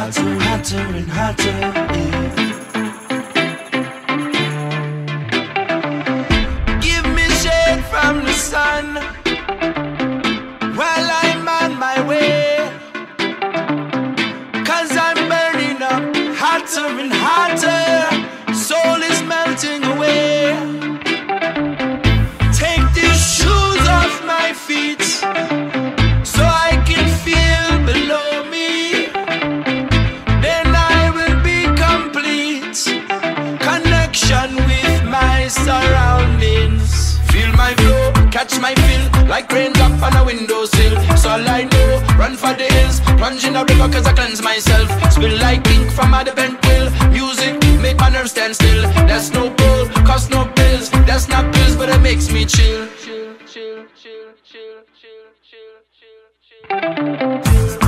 hotter, hotter and hotter, yeah. Give me shade from the sun while I'm on my way, 'cause I'm burning up hotter and hotter. Soul is melting away. Take these shoes off my feet so I can feel below me. Then I will be complete. Connection with my surroundings. Feel my flow, catch my feel, like raindrop on a windowsill. So all I know, run for the hills, plunge in a river 'cause I cleanse myself. Spill like ink from a bent quill. Music make my nerves stand still. There's no pull, cost no pills. That's not pills, but it makes me chill. Chill, chill, chill, chill, chill, chill, chill, chill.